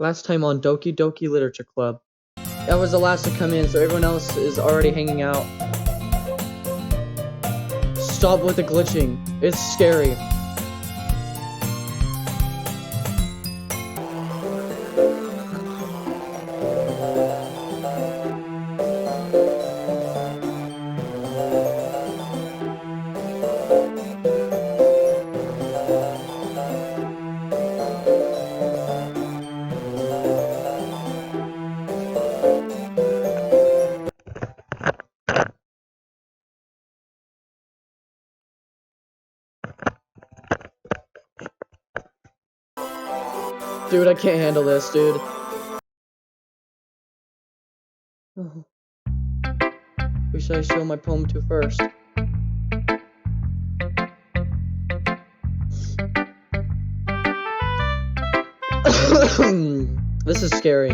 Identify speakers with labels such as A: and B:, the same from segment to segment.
A: Last time on Doki Doki Literature Club. I was the last to come in, so everyone else is already hanging out. Stop with the glitching. It's scary. Dude, I can't handle this, dude. Oh. Who should I show my poem to first? This is scary.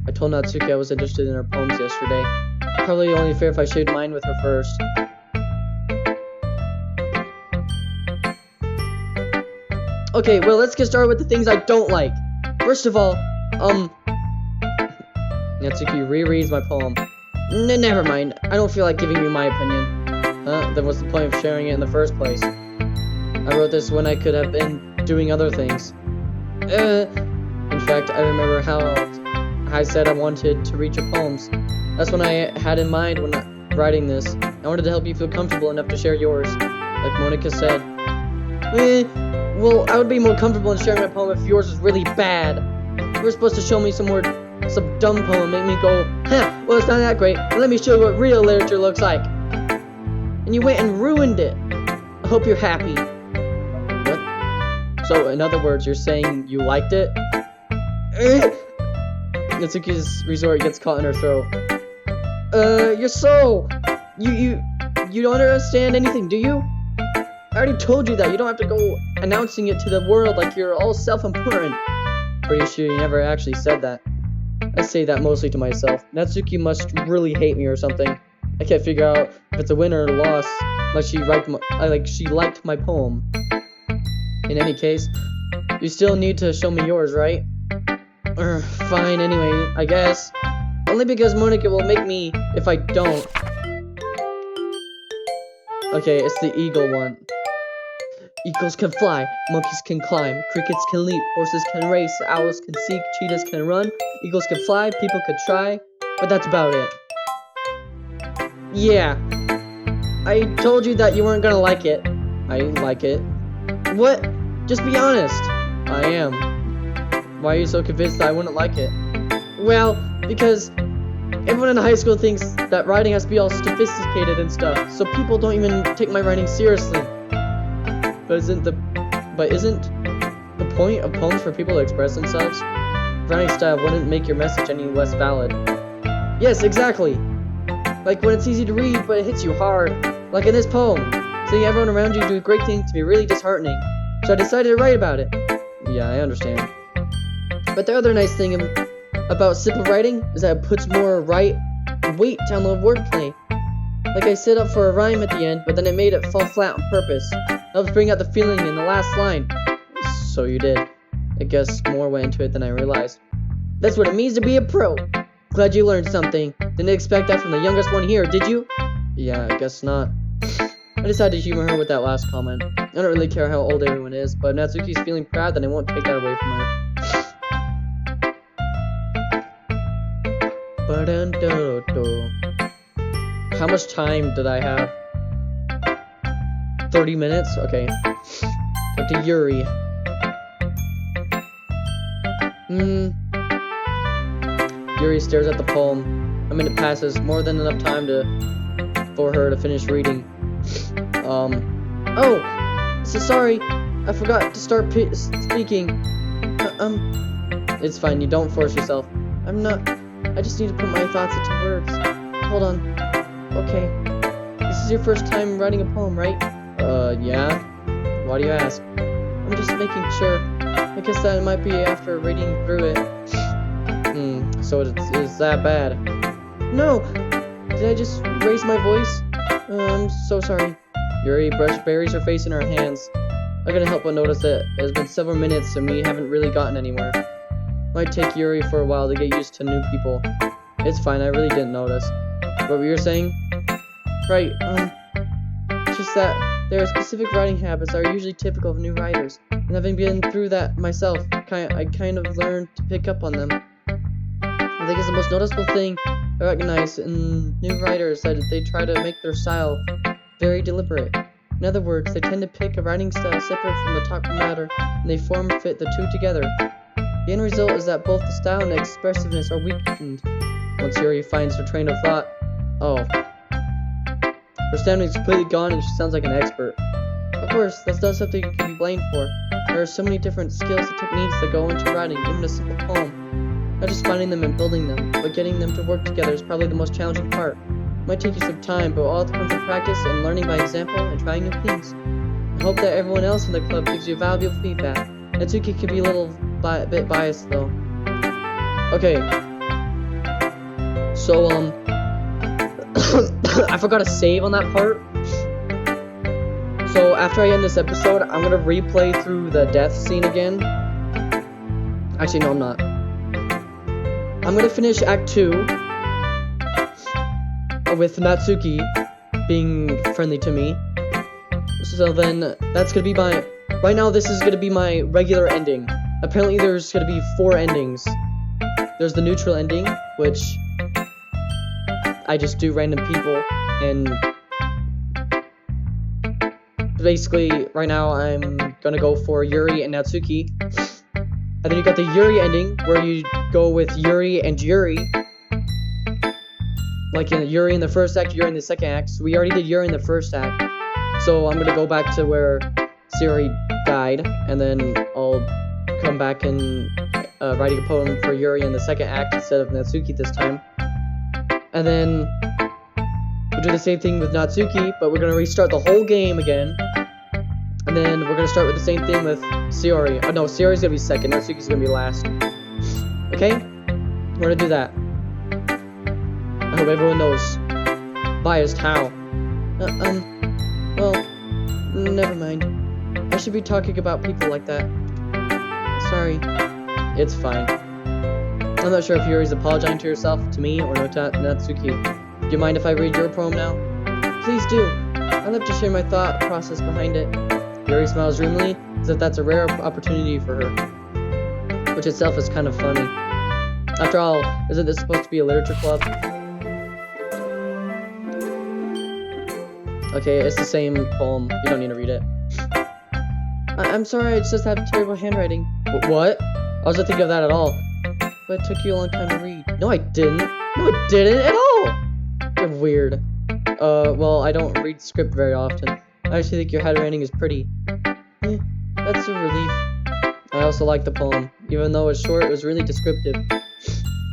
A: I told Natsuki I was interested in her poems yesterday. Probably only fair if I shared mine with her first. Okay, well, let's get started with the things I don't like. First of all, Natsuki rereads my poem. Never mind. I don't feel like giving you my opinion. Then what's the point of sharing it in the first place? I wrote this when I could have been doing other things. In fact, I remember how I said I wanted to read your poems. That's what I had in mind when writing this. I wanted to help you feel comfortable enough to share yours, like Monica said. Well, I would be more comfortable in sharing my poem if yours was really bad. You were supposed to show me some dumb poem, make me go, huh, well, it's not that great, let me show you what real literature looks like. And you went and ruined it. I hope you're happy. What? So, in other words, you're saying you liked it? Natsuki's resort gets caught in her throat. You're so... You don't understand anything, do you? I already told you that. You don't have to go announcing it to the world like you're all self-important. Pretty sure you never actually said that. I say that mostly to myself. Natsuki must really hate me or something. I can't figure out if it's a win or a loss. Like she liked my poem. In any case, you still need to show me yours, right? Fine anyway, I guess. Only because Monica will make me if I don't. Okay, it's the eagle one. Eagles can fly, monkeys can climb, crickets can leap, horses can race, owls can seek, cheetahs can run, eagles can fly, people could try, but that's about it. Yeah, I told you that you weren't gonna like it. I like it. What? Just be honest. I am. Why are you so convinced that I wouldn't like it? Well, because everyone in high school thinks that writing has to be all sophisticated and stuff, so people don't even take my writing seriously. But isn't the point of poems for people to express themselves? Writing style wouldn't make your message any less valid. Yes, exactly. Like when it's easy to read, but it hits you hard. Like in this poem. Seeing everyone around you do great things to be really disheartening. So I decided to write about it. Yeah, I understand. But the other nice thing about simple writing is that it puts more weight on the wordplay. Like I set up for a rhyme at the end, but then it made it fall flat on purpose. Helps bring out the feeling in the last line. So you did. I guess more went into it than I realized. That's what it means to be a pro. Glad you learned something. Didn't expect that from the youngest one here, did you? Yeah, I guess not. I decided to humor her with that last comment. I don't really care how old everyone is, but Natsuki's feeling proud that I won't take that away from her. How much time did I have? 30 minutes? Okay. Go to Yuri. Yuri stares at the poem. I mean, it passes more than enough time for her to finish reading. Oh! So sorry. I forgot to start speaking. It's fine. You don't force yourself. I just need to put my thoughts into words. Hold on. Okay. This is your first time writing a poem, right? Yeah? Why do you ask? I'm just making sure. I guess that it might be after reading through it. So it's that bad. No! Did I just raise my voice? I'm so sorry. Yuri buries her face in her hands. I couldn't help but notice that it has been several minutes and we haven't really gotten anywhere. Might take Yuri for a while to get used to new people. It's fine, I really didn't notice. What were you saying? Right, just that there are specific writing habits that are usually typical of new writers. And having been through that myself, I kind of learned to pick up on them. I think it's the most noticeable thing I recognize in new writers that they try to make their style very deliberate. In other words, they tend to pick a writing style separate from the topic matter, and they form fit the two together. The end result is that both the style and the expressiveness are weakened. Once Yuri finds her train of thought, oh. Her stamina is completely gone and she sounds like an expert. Of course, that's not something you can be blamed for. There are so many different skills and techniques that go into writing, even a simple poem. Not just finding them and building them, but getting them to work together is probably the most challenging part. It might take you some time, but all comes from practice and learning by example and trying new things. I hope that everyone else in the club gives you valuable feedback. Natsuki can be a bit biased though. Okay. So, I forgot to save on that part. So after I end this episode, I'm gonna replay through the death scene again. Actually, no, I'm not. I'm gonna finish Act 2 with Natsuki being friendly to me. So then, that's gonna be my... Right now, this is gonna be my regular ending. Apparently, there's gonna be 4 endings. There's the neutral ending, which I just do random people, and basically, right now, I'm gonna go for Yuri and Natsuki. And then you got the Yuri ending, where you go with Yuri and Yuri. Like in Yuri in the first act, Yuri in the second act. So we already did Yuri in the first act. So I'm gonna go back to where Yuri died, and then I'll come back and writing a poem for Yuri in the second act instead of Natsuki this time. And then we'll do the same thing with Natsuki, but we're gonna restart the whole game again. And then we're gonna start with the same thing with Sayori. Oh no, Sayori's gonna be second, Natsuki's gonna be last. Okay? We're gonna do that. I hope everyone knows. Biased how? Well, never mind. I should be talking about people like that. Sorry. It's fine. I'm not sure if Yuri's apologizing to herself, to me, or Natsuki. Do you mind if I read your poem now? Please do. I'd love to share my thought process behind it. Yuri smiles dreamily, as if that's a rare opportunity for her. Which itself is kind of funny. After all, isn't this supposed to be a literature club? Okay, it's the same poem. You don't need to read it. I'm sorry, I just have terrible handwriting. What? I wasn't thinking of that at all. But it took you a long time to read. No, I didn't. No, it didn't at all! You're weird. Well, I don't read script very often. I actually think your handwriting is pretty. That's a relief. I also like the poem. Even though it's short, it was really descriptive.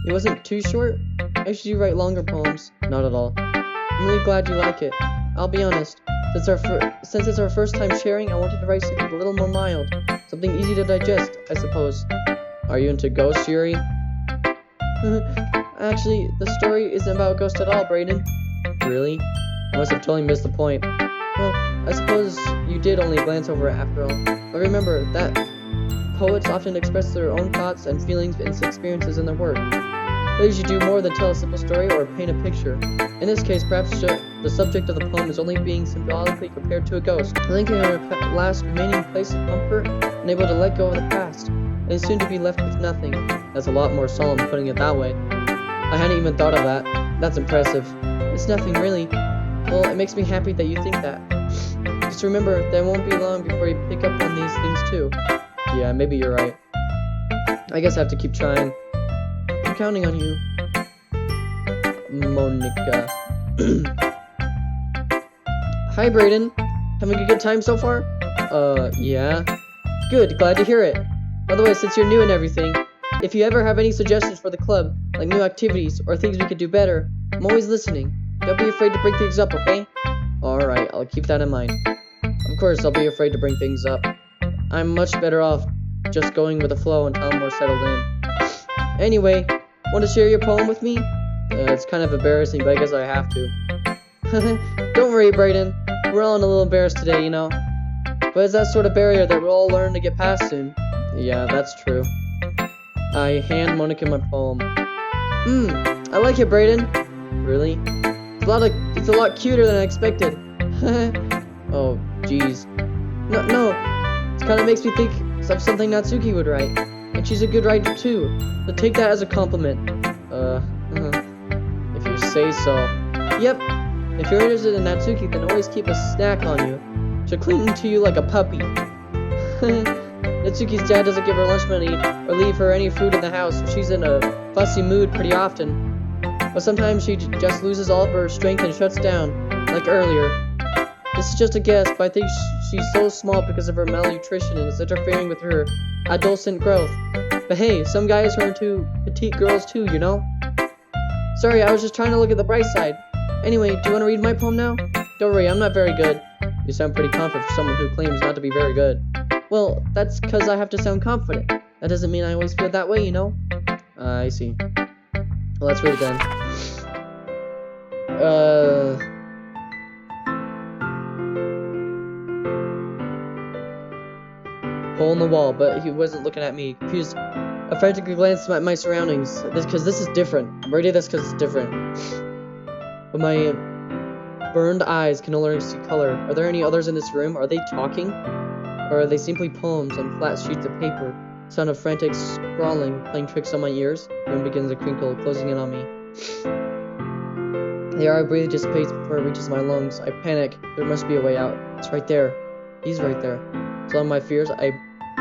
A: It wasn't too short? I usually write longer poems. Not at all. I'm really glad you like it. I'll be honest. Since it's our first time sharing, I wanted to write something a little more mild. Something easy to digest, I suppose. Are you into ghosts, Yuri? Actually, the story isn't about ghosts at all, Brayden. Really? I must have totally missed the point. Well, I suppose you did only glance over it after all. But remember that poets often express their own thoughts and feelings and experiences in their work. They usually do more than tell a simple story or paint a picture. In this case, perhaps the subject of the poem is only being symbolically compared to a ghost, linking her last remaining place of comfort, unable to let go of the past, and is soon to be left with nothing. That's a lot more solemn putting it that way. I hadn't even thought of that. That's impressive. It's nothing, really. Well, it makes me happy that you think that. Just remember, that won't be long before you pick up on these things too. Yeah, maybe you're right. I guess I have to keep trying. I'm counting on you. Monica. Hi, Brayden. Having a good time so far? Yeah. Good, glad to hear it. By the way, since you're new and everything, if you ever have any suggestions for the club, like new activities or things we could do better, I'm always listening. Don't be afraid to bring things up, okay? Alright, I'll keep that in mind. Of course, I'll be afraid to bring things up. I'm much better off just going with the flow until I'm more settled in. Anyway, want to share your poem with me? It's kind of embarrassing, but I guess I have to. Don't worry, Brayden. We're all a little embarrassed today, you know. But it's that sort of barrier that we'll all learn to get past soon. Yeah, that's true. I hand Monica my poem. I like it, Brayden. Really? It's a lot cuter than I expected. Oh, jeez. No. It kind of makes me think of something Natsuki would write. And she's a good writer too. So take that as a compliment. If you say so. Yep. If you're interested in Natsuki, then always keep a snack on you. She'll cling to you like a puppy. Natsuki's dad doesn't give her lunch money or leave her any food in the house, so she's in a fussy mood pretty often. But sometimes she just loses all of her strength and shuts down, like earlier. This is just a guess, but I think she's so small because of her malnutrition and it's interfering with her adolescent growth. But hey, some guys are into petite girls too, you know? Sorry, I was just trying to look at the bright side. Anyway, do you want to read my poem now? Don't worry, I'm not very good. You sound pretty confident for someone who claims not to be very good. Well, that's because I have to sound confident. That doesn't mean I always feel that way, you know? I see. Well, let's read it then. Hole in the wall, but he wasn't looking at me. Confused, I frantically glanced at my surroundings. Because this is different. I'm reading this because it's different. But my burned eyes can no longer see color. Are there any others in this room? Are they talking? Or are they simply poems on flat sheets of paper? Sound of frantic scrawling, playing tricks on my ears. The room begins to crinkle, closing in on me. The air I breathe dissipates before it reaches my lungs. I panic. There must be a way out. It's right there. He's right there. So on my fears, I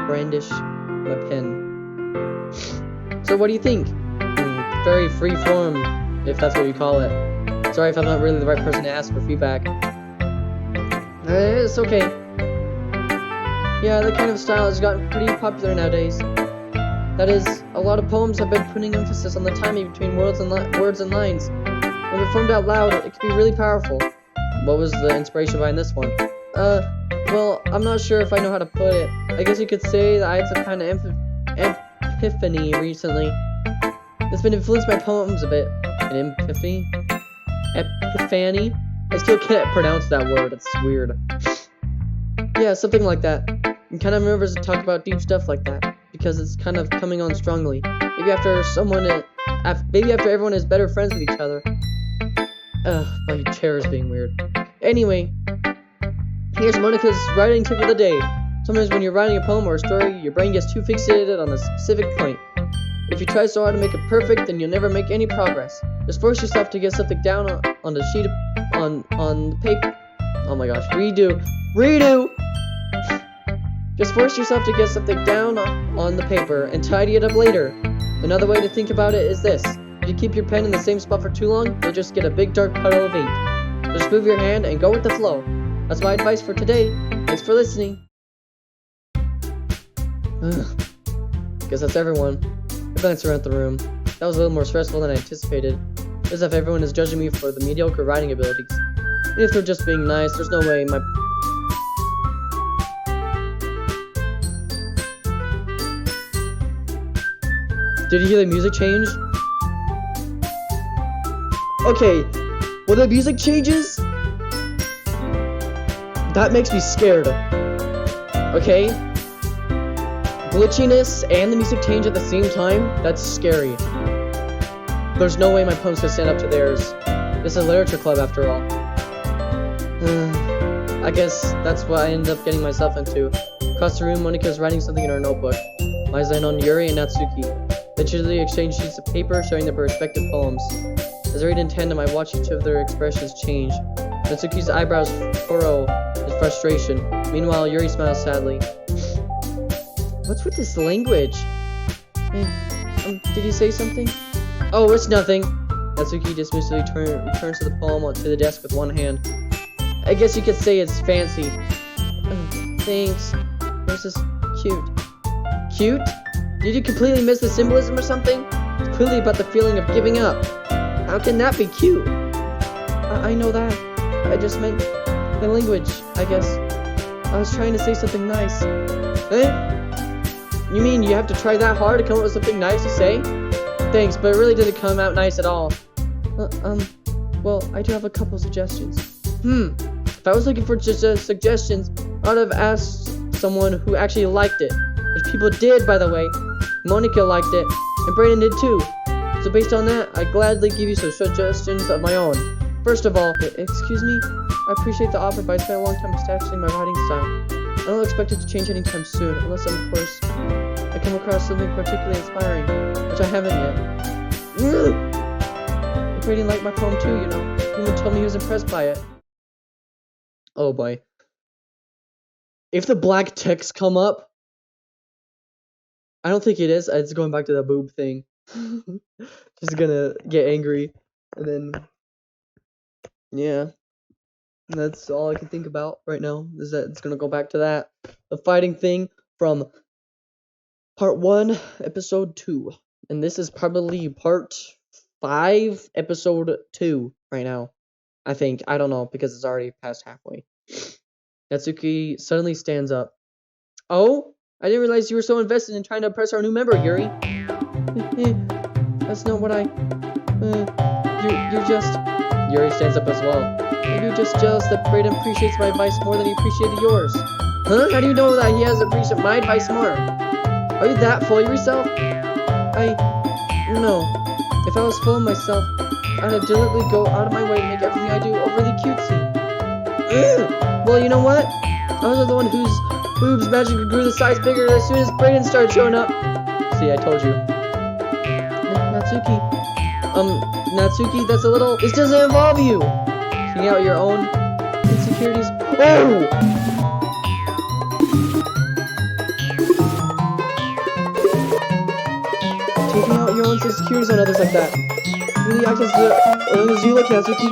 A: brandish my pen. So what do you think? Very free form, if that's what you call it. Sorry if I'm not really the right person to ask for feedback. It's okay. Yeah, that kind of style has gotten pretty popular nowadays. That is, a lot of poems have been putting emphasis on the timing between words and lines. When performed out loud, it can be really powerful. What was the inspiration behind this one? Well, I'm not sure if I know how to put it. I guess you could say that I had some kind of epiphany recently. It's been influenced by poems a bit. An epiphany? Epiphany? I still can't pronounce that word, it's weird. Yeah, something like that. I'm kind of nervous to talk about deep stuff like that, because it's kind of coming on strongly. Maybe after everyone is better friends with each other. My chair is being weird. Anyway, here's Monica's writing tip of the day. Sometimes when you're writing a poem or a story, your brain gets too fixated on a specific point. If you try so hard to make it perfect, then you'll never make any progress. Just force yourself to get something down on the sheet on the paper. Oh my gosh, redo! Just force yourself to get something down on the paper and tidy it up later. Another way to think about it is this. If you keep your pen in the same spot for too long, you'll just get a big dark puddle of ink. Just move your hand and go with the flow. That's my advice for today. Thanks for listening. Guess that's everyone. I glanced around the room. That was a little more stressful than I anticipated. As if everyone is judging me for the mediocre writing abilities. And if they're just being nice, there's no way my... Did you hear the music change? Okay, when the music changes, that makes me scared. Okay? Glitchiness and the music change at the same time, that's scary. There's no way my poems can stand up to theirs. This is a literature club after all. I guess that's what I ended up getting myself into. Across the room, Monika's writing something in her notebook. My eyes land on Yuri and Natsuki. They digitally exchange sheets of paper showing their respective poems. As I read in tandem, I watch each of their expressions change. Natsuki's eyebrows furrow in frustration. Meanwhile, Yuri smiles sadly. What's with this language? Did you say something? Oh, it's nothing. Natsuki dismissively returns to the poem onto the desk with one hand. I guess you could say it's fancy. Thanks. This is cute. Cute? Did you completely miss the symbolism or something? It's clearly about the feeling of giving up. How can that be cute? I know that. I just meant the language, I guess. I was trying to say something nice. You mean you have to try that hard to come up with something nice to say? Thanks, but it really didn't come out nice at all. Well, I do have a couple suggestions. If I was looking for just suggestions, I would have asked someone who actually liked it. Which people did, by the way. Monica liked it, and Brayden did too. So based on that, I gladly give you some suggestions of my own. First of all, excuse me? I appreciate the offer, but I spent a long time establishing my writing style. I don't expect it to change anytime soon, unless, of course, I come across something particularly inspiring, which I haven't yet. Brayden liked my poem too, you know. He even told me he was impressed by it. Oh boy. If the black text come up, I don't think it is. It's going back to the boob thing. Just gonna get angry, and then yeah, that's all I can think about right now. Is that it's gonna go back to that the fighting thing from part 1, episode 2, and this is probably part 5, episode 2 right now. I think I don't know because it's already past halfway. Natsuki suddenly stands up. Oh, I didn't realize you were so invested in trying to impress our new member, Yuri. That's not what I. You're just. Yuri stands up as well. Maybe you're just jealous that Brayden appreciates my advice more than he appreciated yours. Huh? How do you know that he has appreciated my advice more? Are you that full of yourself? No. If I was full of myself, I'd have deliberately go out of my way to make everything I do overly cutesy. Well, you know what? I was the one whose boobs magically grew the size bigger as soon as Brayden started showing up. See, I told you. Natsuki. Natsuki, that's a little. This doesn't involve you. Taking out your own insecurities. Oh! Taking out your own insecurities on others like that. Really act as you look, Natsuki.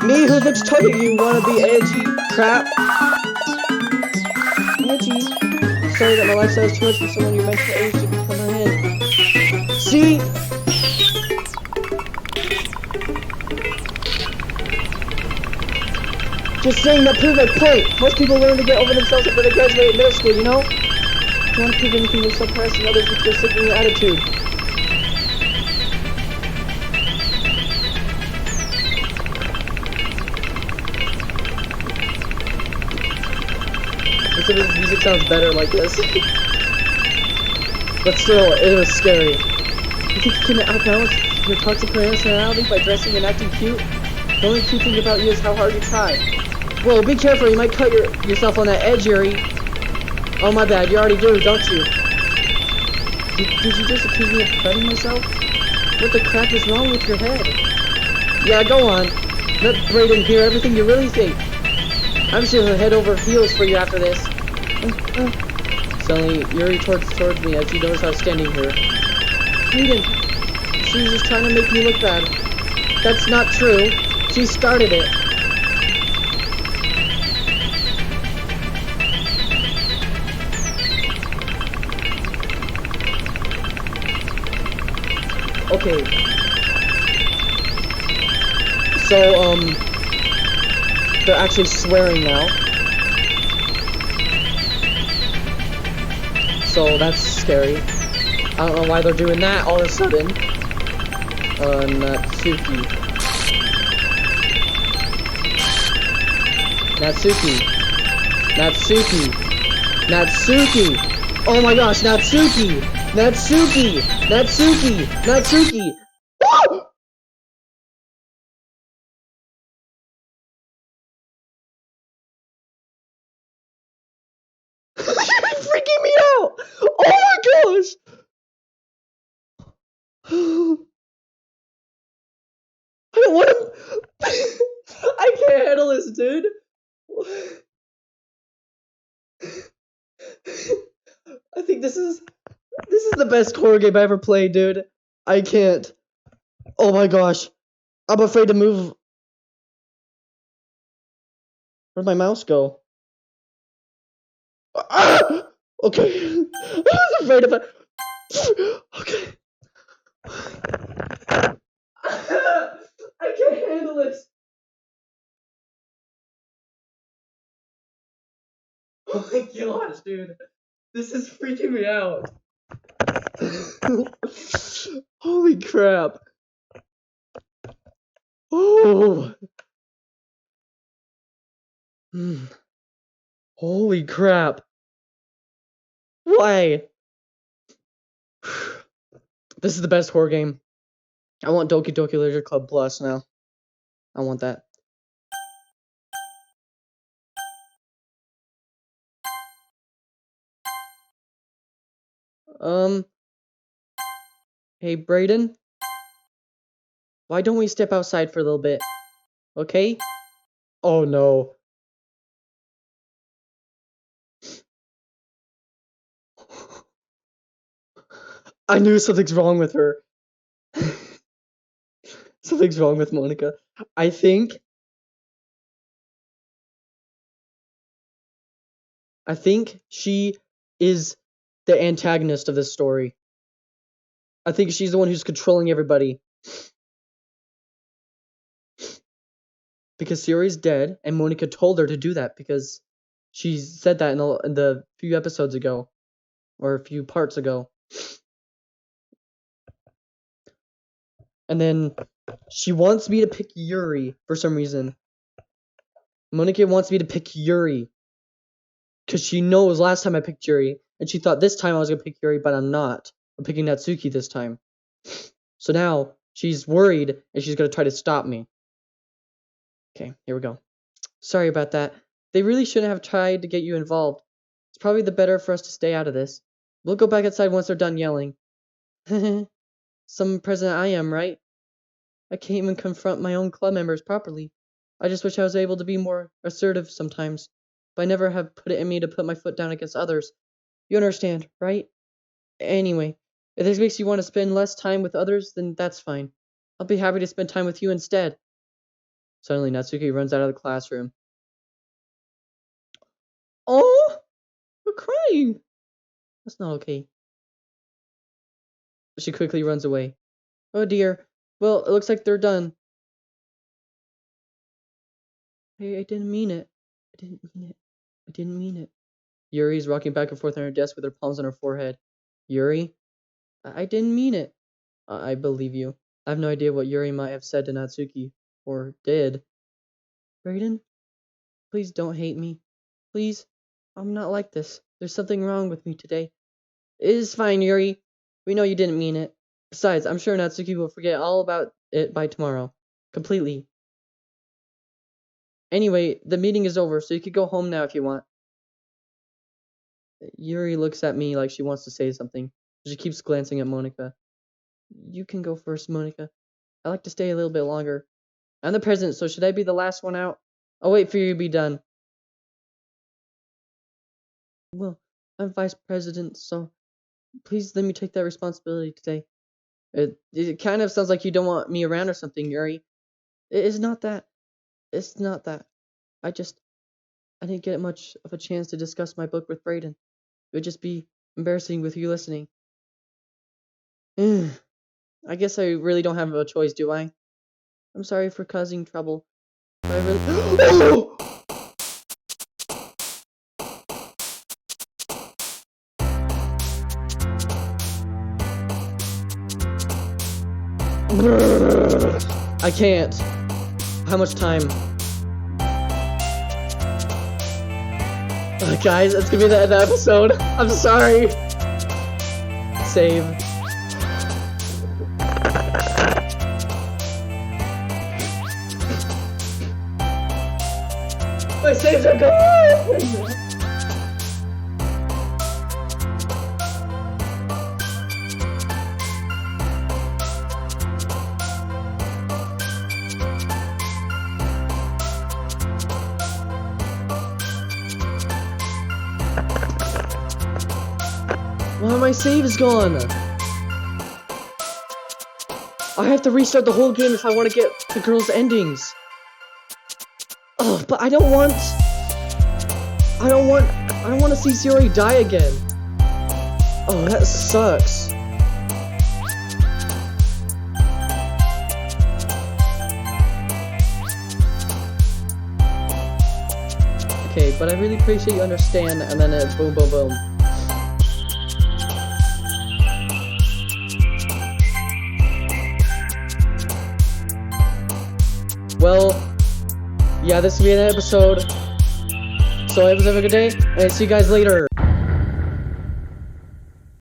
A: Me who looks totally you wanna be edgy crap. Edgy. Sorry that my lifestyle is too much for someone your mental age to become her head. See? Just saying that proves my point. Most people learn to get over themselves after they graduate middle school, you know? If you want to prove anything, you're suppressing others with your sickening attitude. This music sounds better like this. But still, it was scary. You think you can outbalance your toxic personality by dressing and acting cute? The only cute thing about you is how hard you try. Whoa, be careful, you might cut yourself on that edge, Yuri. Oh my bad, you already do, don't you? Did you just accuse me of fretting myself? What the crap is wrong with your head? Yeah, go on. Let Brayden hear everything you really think. I'm just gonna head over heels for you after this. Suddenly, Yuri towards me as he noticed I was standing here. Brayden, she was just trying to make me look bad. That's not true. She started it. Okay. So, they're actually swearing now. So that's scary. I don't know why they're doing that all of a sudden. Natsuki. Natsuki. Natsuki. Natsuki. Oh my gosh, Natsuki. Natsuki. Natsuki. Natsuki. Woo! You're freaking me out! Oh my gosh! I don't want to. I can't handle this, dude. I think this is the best horror game I ever played, dude. I can't. Oh my gosh. I'm afraid to move. Where'd my mouse go? Ah! Okay. I was afraid of it. Okay. I can't handle this. Oh my gosh, dude. This is freaking me out. Holy crap. Oh. Holy crap. Why? This is the best horror game. I want Doki Doki Literature Club Plus now. I want that. Hey, Brayden? Why don't we step outside for a little bit? Okay? Oh no. I knew something's wrong with her. Something's wrong with Monica. I think she is the antagonist of this story. I think she's the one who's controlling everybody. Because Sayori's dead, and Monica told her to do that because she said that in the few episodes ago, or a few parts ago. And then she wants me to pick Yuri for some reason. Monica wants me to pick Yuri because she knows last time I picked Yuri, and she thought this time I was gonna pick Yuri, but I'm not. I'm picking Natsuki this time. So now she's worried, and she's gonna try to stop me. Okay, here we go. Sorry about that. They really shouldn't have tried to get you involved. It's probably the better for us to stay out of this. We'll go back outside once they're done yelling. Some president I am, right? I can't even confront my own club members properly. I just wish I was able to be more assertive sometimes, but I never have put it in me to put my foot down against others. You understand, right? Anyway, if this makes you want to spend less time with others, then that's fine. I'll be happy to spend time with you instead. Suddenly, Natsuki runs out of the classroom. Oh! You're crying! That's not okay. She quickly runs away. Oh dear. Well, it looks like they're done. Hey, I didn't mean it. I didn't mean it. I didn't mean it. Yuri's rocking back and forth on her desk with her palms on her forehead. Yuri? I didn't mean it. I believe you. I have no idea what Yuri might have said to Natsuki. Or did. Brayden? Please don't hate me. Please? I'm not like this. There's something wrong with me today. It is fine, Yuri. We know you didn't mean it. Besides, I'm sure Natsuki will forget all about it by tomorrow. Completely. Anyway, the meeting is over, so you can go home now if you want. Yuri looks at me like she wants to say something. She keeps glancing at Monica. You can go first, Monica. I like to stay a little bit longer. I'm the president, so should I be the last one out? I'll wait for you to be done. Well, I'm vice president, so please let me take that responsibility today. It kind of sounds like you don't want me around or something, Yuri. It's not that. It's not that. I didn't get much of a chance to discuss my book with Brayden. It would just be embarrassing with you listening. I guess I really don't have a choice, do I? I'm sorry for causing trouble. But I really... I can't. How much time? Guys, that's gonna be the end of the episode. I'm sorry. Save. My saves are gone! Why my save is gone? I have to restart the whole game if I want to get the girls' endings. Oh, but I don't want to see Sayori die again. Oh, that sucks. Okay, but I really appreciate you understand, and then it boom, boom, boom. Well, yeah, this will be an episode. So, have a good day, and see you guys later.